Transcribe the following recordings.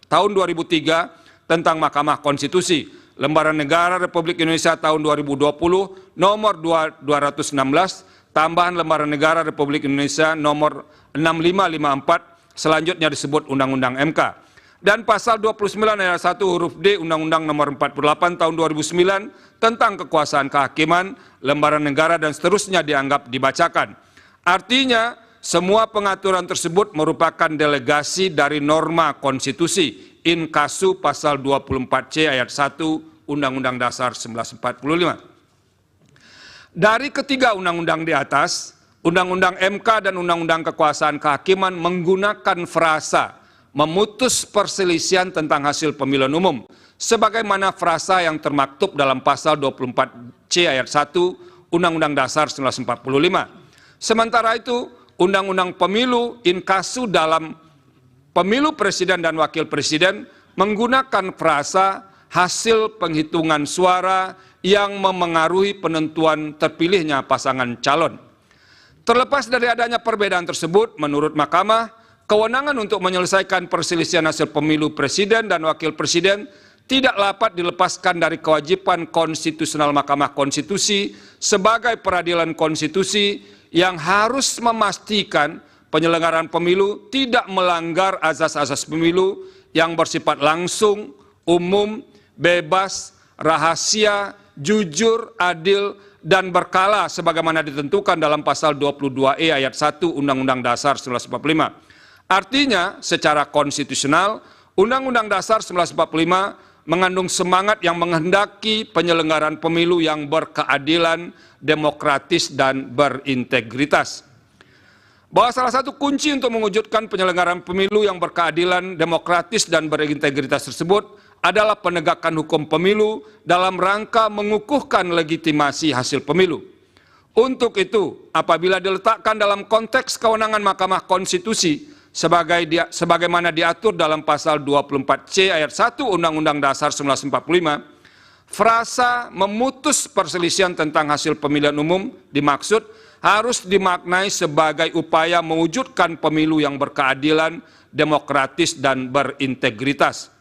tahun 2003 tentang Mahkamah Konstitusi, Lembaran Negara Republik Indonesia tahun 2020 nomor 216, tambahan Lembaran Negara Republik Indonesia nomor 6554, selanjutnya disebut Undang-Undang MK. Dan pasal 29 ayat 1 huruf D Undang-Undang nomor 48 tahun 2009 tentang kekuasaan kehakiman, lembaran negara dan seterusnya dianggap dibacakan. Artinya, semua pengaturan tersebut merupakan delegasi dari norma konstitusi in casu pasal 24C ayat 1 Undang-Undang Dasar 1945. Dari ketiga undang-undang di atas, Undang-Undang MK dan Undang-Undang Kekuasaan Kehakiman menggunakan frasa memutus perselisihan tentang hasil pemilihan umum, sebagaimana frasa yang termaktub dalam pasal 24C ayat 1 Undang-Undang Dasar 1945. Sementara itu, Undang-Undang Pemilu in casu dalam pemilu presiden dan wakil presiden menggunakan frasa hasil penghitungan suara yang memengaruhi penentuan terpilihnya pasangan calon. Terlepas dari adanya perbedaan tersebut, menurut Mahkamah, kewenangan untuk menyelesaikan perselisihan hasil pemilu presiden dan wakil presiden tidak dapat dilepaskan dari kewajiban konstitusional Mahkamah Konstitusi sebagai peradilan konstitusi yang harus memastikan penyelenggaraan pemilu tidak melanggar azas-azas pemilu yang bersifat langsung, umum, bebas, rahasia, jujur, adil, dan berkala sebagaimana ditentukan dalam pasal 22E ayat 1 Undang-Undang Dasar 1945. Artinya, secara konstitusional, Undang-Undang Dasar 1945 mengandung semangat yang menghendaki penyelenggaraan pemilu yang berkeadilan, demokratis, dan berintegritas. Bahwa salah satu kunci untuk mewujudkan penyelenggaraan pemilu yang berkeadilan, demokratis, dan berintegritas tersebut adalah penegakan hukum pemilu dalam rangka mengukuhkan legitimasi hasil pemilu. Untuk itu, apabila diletakkan dalam konteks kewenangan Mahkamah Konstitusi, sebagaimana diatur dalam pasal 24C ayat 1 Undang-Undang Dasar 1945, frasa memutus perselisihan tentang hasil pemilihan umum dimaksud harus dimaknai sebagai upaya mewujudkan pemilu yang berkeadilan, demokratis, dan berintegritas.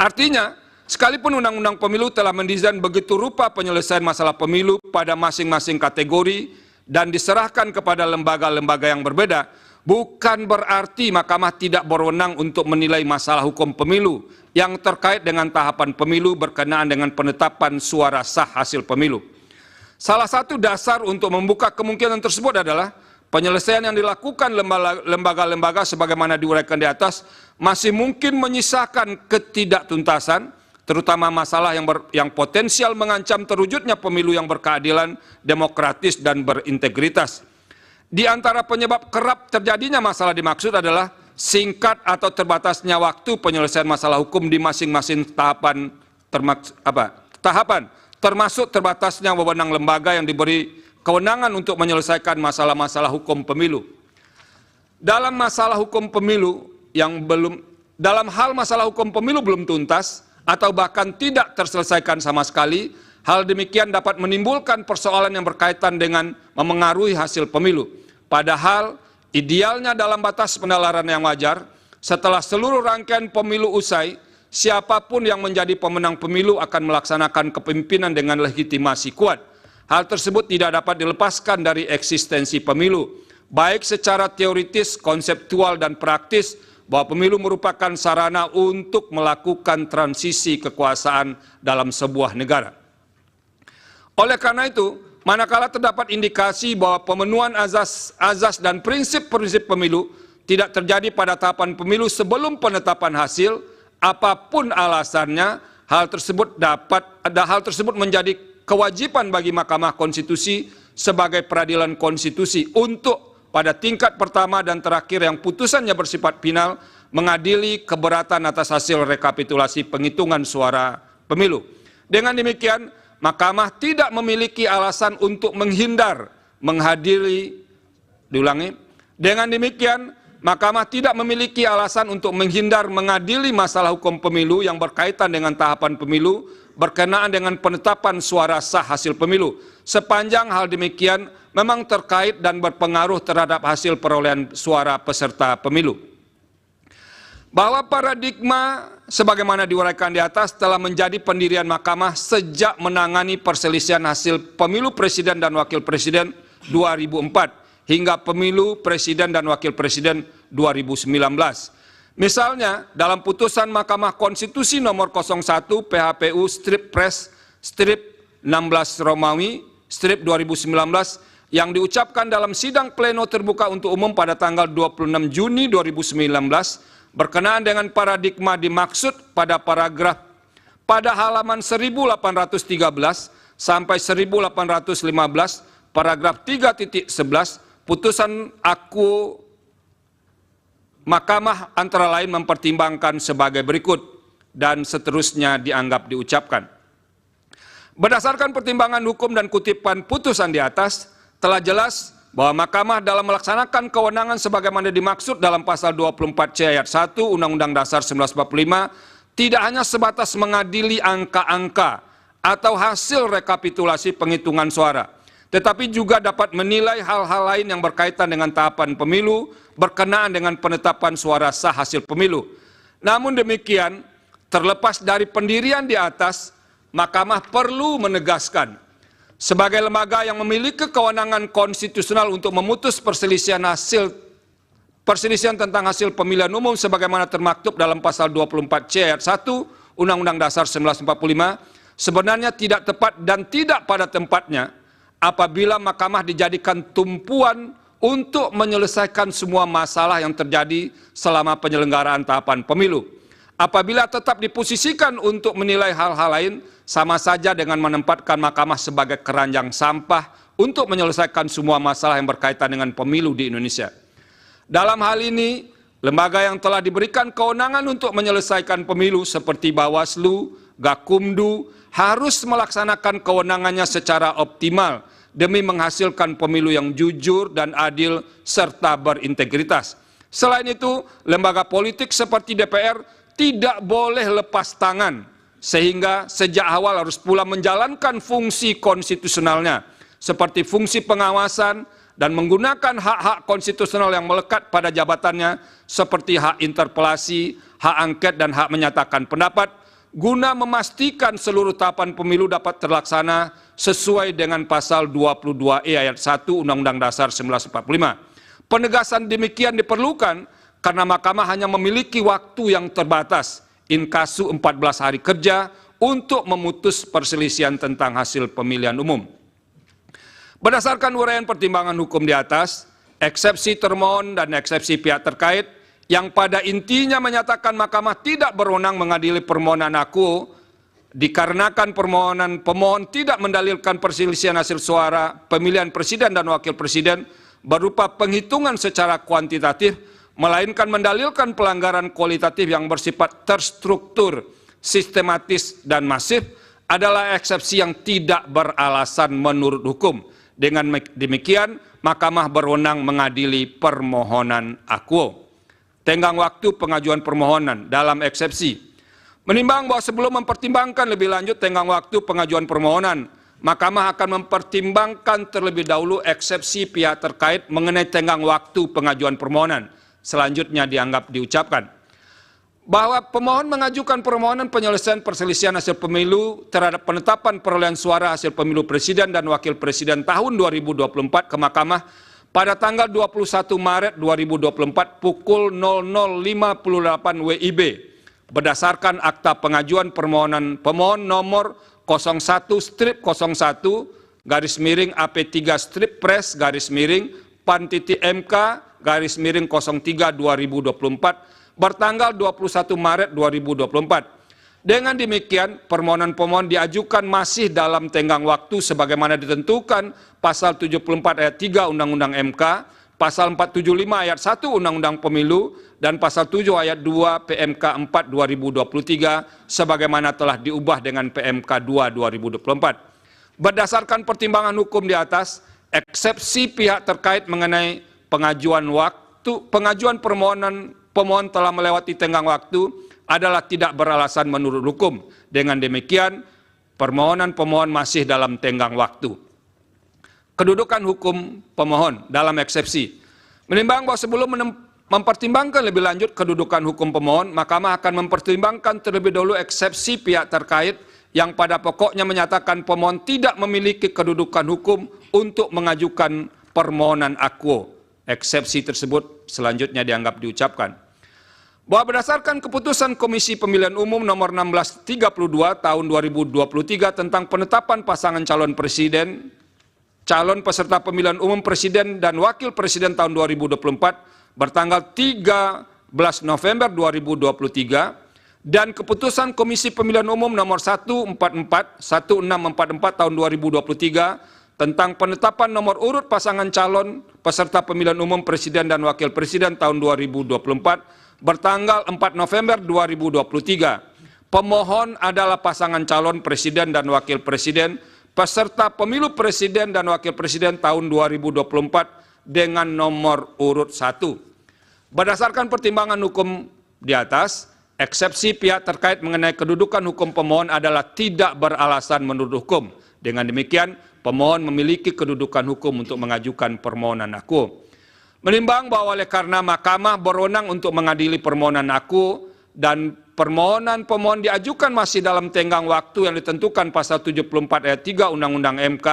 Artinya, sekalipun Undang-Undang Pemilu telah mendesain begitu rupa penyelesaian masalah pemilu pada masing-masing kategori dan diserahkan kepada lembaga-lembaga yang berbeda, bukan berarti Mahkamah tidak berwenang untuk menilai masalah hukum pemilu yang terkait dengan tahapan pemilu berkenaan dengan penetapan suara sah hasil pemilu. Salah satu dasar untuk membuka kemungkinan tersebut adalah penyelesaian yang dilakukan lembaga-lembaga sebagaimana diuraikan di atas masih mungkin menyisakan ketidaktuntasan, terutama masalah yang potensial mengancam terwujudnya pemilu yang berkeadilan, demokratis, dan berintegritas. Di antara penyebab kerap terjadinya masalah dimaksud adalah singkat atau terbatasnya waktu penyelesaian masalah hukum di masing-masing tahapan, termasuk terbatasnya wewenang lembaga yang diberi kewenangan untuk menyelesaikan masalah-masalah hukum pemilu. Dalam masalah hukum pemilu dalam hal masalah hukum pemilu belum tuntas atau bahkan tidak terselesaikan sama sekali, hal demikian dapat menimbulkan persoalan yang berkaitan dengan memengaruhi hasil pemilu. Padahal idealnya dalam batas penalaran yang wajar, setelah seluruh rangkaian pemilu usai, siapapun yang menjadi pemenang pemilu akan melaksanakan kepemimpinan dengan legitimasi kuat. Hal tersebut tidak dapat dilepaskan dari eksistensi pemilu, baik secara teoritis, konseptual, dan praktis, bahwa pemilu merupakan sarana untuk melakukan transisi kekuasaan dalam sebuah negara. Oleh karena itu, manakala terdapat indikasi bahwa pemenuhan azas dan prinsip-prinsip pemilu tidak terjadi pada tahapan pemilu sebelum penetapan hasil, apapun alasannya, hal tersebut menjadi kewajiban bagi Mahkamah Konstitusi sebagai peradilan konstitusi untuk pada tingkat pertama dan terakhir yang putusannya bersifat final mengadili keberatan atas hasil rekapitulasi penghitungan suara pemilu. Dengan demikian, Mahkamah tidak memiliki alasan untuk menghadiri. Dengan demikian, Mahkamah tidak memiliki alasan untuk menghindar mengadili masalah hukum pemilu yang berkaitan dengan tahapan pemilu berkenaan dengan penetapan suara sah hasil pemilu, sepanjang hal demikian memang terkait dan berpengaruh terhadap hasil perolehan suara peserta pemilu. bahwa paradigma sebagaimana diuraikan di atas telah menjadi pendirian Mahkamah sejak menangani perselisihan hasil pemilu presiden dan wakil presiden 2004 hingga pemilu presiden dan wakil presiden 2019. Misalnya, dalam putusan Mahkamah Konstitusi nomor 01 PHPU strip pres strip 16 Romawi strip 2019 yang diucapkan dalam sidang pleno terbuka untuk umum pada tanggal 26 Juni 2019 berkenaan dengan paradigma dimaksud pada paragraf pada halaman 1813 sampai 1815 paragraf 3.11 putusan aku Mahkamah antara lain mempertimbangkan sebagai berikut dan seterusnya dianggap diucapkan. Berdasarkan pertimbangan hukum dan kutipan putusan di atas, telah jelas bahwa Mahkamah dalam melaksanakan kewenangan sebagaimana dimaksud dalam pasal 24C ayat 1 Undang-Undang Dasar 1945 tidak hanya sebatas mengadili angka-angka atau hasil rekapitulasi penghitungan suara, tetapi juga dapat menilai hal-hal lain yang berkaitan dengan tahapan pemilu berkenaan dengan penetapan suara sah hasil pemilu. Namun demikian, terlepas dari pendirian di atas, Mahkamah perlu menegaskan sebagai lembaga yang memiliki kewenangan konstitusional untuk memutus perselisihan tentang hasil pemilihan umum sebagaimana termaktub dalam pasal 24C ayat 1 Undang-Undang Dasar 1945 sebenarnya tidak tepat dan tidak pada tempatnya apabila Mahkamah dijadikan tumpuan untuk menyelesaikan semua masalah yang terjadi selama penyelenggaraan tahapan pemilu. Apabila tetap diposisikan untuk menilai hal-hal lain, sama saja dengan menempatkan Mahkamah sebagai keranjang sampah untuk menyelesaikan semua masalah yang berkaitan dengan pemilu di Indonesia. Dalam hal ini, lembaga yang telah diberikan kewenangan untuk menyelesaikan pemilu seperti Bawaslu, Gakumdu, harus melaksanakan kewenangannya secara optimal demi menghasilkan pemilu yang jujur dan adil serta berintegritas. Selain itu, lembaga politik seperti DPR tidak boleh lepas tangan, sehingga sejak awal harus pula menjalankan fungsi konstitusionalnya, seperti fungsi pengawasan dan menggunakan hak-hak konstitusional yang melekat pada jabatannya, seperti hak interpelasi, hak angket, dan hak menyatakan pendapat, guna memastikan seluruh tahapan pemilu dapat terlaksana sesuai dengan pasal 22E ayat 1 Undang-Undang Dasar 1945. Penegasan demikian diperlukan karena Mahkamah hanya memiliki waktu yang terbatas, inkasu 14 hari kerja, untuk memutus perselisihan tentang hasil pemilihan umum. Berdasarkan uraian pertimbangan hukum di atas, eksepsi termohon dan eksepsi pihak terkait yang pada intinya menyatakan Mahkamah tidak berwenang mengadili permohonan aku dikarenakan pemohon tidak mendalilkan perselisihan hasil suara pemilihan presiden dan wakil presiden berupa penghitungan secara kuantitatif, melainkan mendalilkan pelanggaran kualitatif yang bersifat terstruktur, sistematis, dan masif, adalah eksepsi yang tidak beralasan menurut hukum. Dengan demikian, Mahkamah berwenang mengadili permohonan akuo. Tenggang waktu pengajuan permohonan dalam eksepsi. Menimbang bahwa sebelum mempertimbangkan lebih lanjut tenggang waktu pengajuan permohonan, Mahkamah akan mempertimbangkan terlebih dahulu eksepsi pihak terkait mengenai tenggang waktu pengajuan permohonan. Selanjutnya dianggap diucapkan bahwa pemohon mengajukan permohonan penyelesaian perselisihan hasil pemilu terhadap penetapan perolehan suara hasil pemilu presiden dan wakil presiden tahun 2024 ke Mahkamah pada tanggal 21 Maret 2024 pukul 00.58 WIB berdasarkan akta pengajuan permohonan pemohon nomor 01/01 garis miring AP3 strip pres garis miring pan.mk garis miring 03 2024 bertanggal 21 Maret 2024. Dengan demikian, permohonan pemohon diajukan masih dalam tenggang waktu sebagaimana ditentukan pasal 74 ayat 3 Undang-Undang MK, pasal 475 ayat 1 Undang-Undang Pemilu, dan pasal 7 ayat 2 PMK 4 2023 sebagaimana telah diubah dengan PMK 2 2024. Berdasarkan pertimbangan hukum di atas, eksepsi pihak terkait mengenai pengajuan permohonan pemohon telah melewati tenggang waktu adalah tidak beralasan menurut hukum. Dengan demikian, permohonan pemohon masih dalam tenggang waktu. Kedudukan hukum pemohon dalam eksepsi. Menimbang bahwa sebelum mempertimbangkan lebih lanjut kedudukan hukum pemohon, Mahkamah akan mempertimbangkan terlebih dahulu eksepsi pihak terkait yang pada pokoknya menyatakan pemohon tidak memiliki kedudukan hukum untuk mengajukan permohonan akuo. Eksepsi tersebut selanjutnya dianggap diucapkan. Bahwa berdasarkan keputusan Komisi Pemilihan Umum nomor 1632 tahun 2023 tentang penetapan pasangan calon presiden, calon peserta pemilihan umum presiden dan wakil presiden tahun 2024 bertanggal 13 November 2023, dan keputusan Komisi Pemilihan Umum nomor 1644 tahun 2023 tentang penetapan nomor urut pasangan calon peserta pemilihan umum presiden dan wakil presiden tahun 2024 bertanggal 4 November 2023. Pemohon adalah pasangan calon presiden dan wakil presiden peserta pemilu presiden dan wakil presiden tahun 2024 dengan nomor urut 1. Berdasarkan pertimbangan hukum di atas, eksepsi pihak terkait mengenai kedudukan hukum pemohon adalah tidak beralasan menurut hukum. Dengan demikian, pemohon memiliki kedudukan hukum untuk mengajukan permohonan akuo. Menimbang bahwa oleh karena Mahkamah berwenang untuk mengadili permohonan akuo dan permohonan pemohon diajukan masih dalam tenggang waktu yang ditentukan pasal 74 ayat 3 Undang-Undang MK,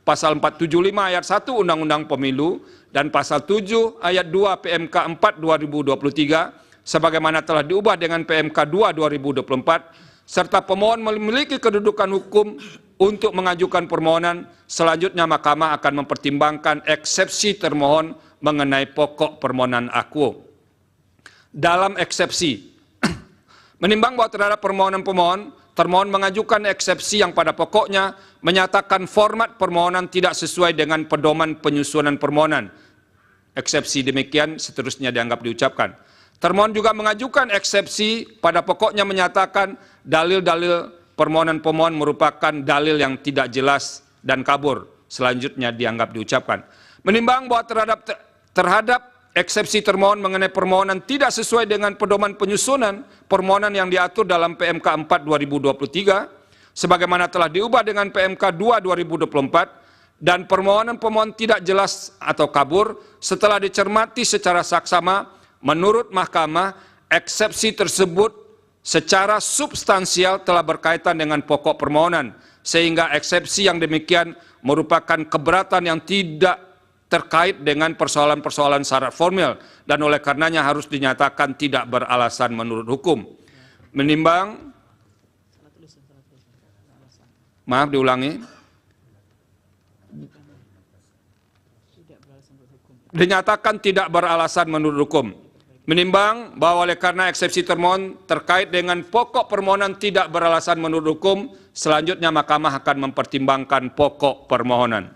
pasal 475 ayat 1 Undang-Undang Pemilu, dan pasal 7 ayat 2 PMK 4 2023, sebagaimana telah diubah dengan PMK 2 2024, serta pemohon memiliki kedudukan hukum untuk mengajukan permohonan, selanjutnya Mahkamah akan mempertimbangkan eksepsi termohon mengenai pokok permohonan akuo. Dalam eksepsi, menimbang bahwa terhadap permohonan pemohon, termohon mengajukan eksepsi yang pada pokoknya menyatakan format permohonan tidak sesuai dengan pedoman penyusunan permohonan. Eksepsi demikian seterusnya dianggap diucapkan. Termohon juga mengajukan eksepsi pada pokoknya menyatakan dalil-dalil permohonan pemohon merupakan dalil yang tidak jelas dan kabur. Selanjutnya dianggap diucapkan. Menimbang bahwa terhadap eksepsi termohon mengenai permohonan tidak sesuai dengan pedoman penyusunan permohonan yang diatur dalam PMK 4 2023, sebagaimana telah diubah dengan PMK 2 2024, dan permohonan pemohon tidak jelas atau kabur, setelah dicermati secara saksama, menurut Mahkamah, eksepsi tersebut secara substansial telah berkaitan dengan pokok permohonan, sehingga eksepsi yang demikian merupakan keberatan yang tidak terkait dengan persoalan-persoalan syarat formil, dan oleh karenanya harus dinyatakan tidak beralasan menurut hukum. Menimbang, maaf diulangi, dinyatakan tidak beralasan menurut hukum. Menimbang bahwa oleh karena eksepsi termohon terkait dengan pokok permohonan tidak beralasan menurut hukum, selanjutnya Mahkamah akan mempertimbangkan pokok permohonan.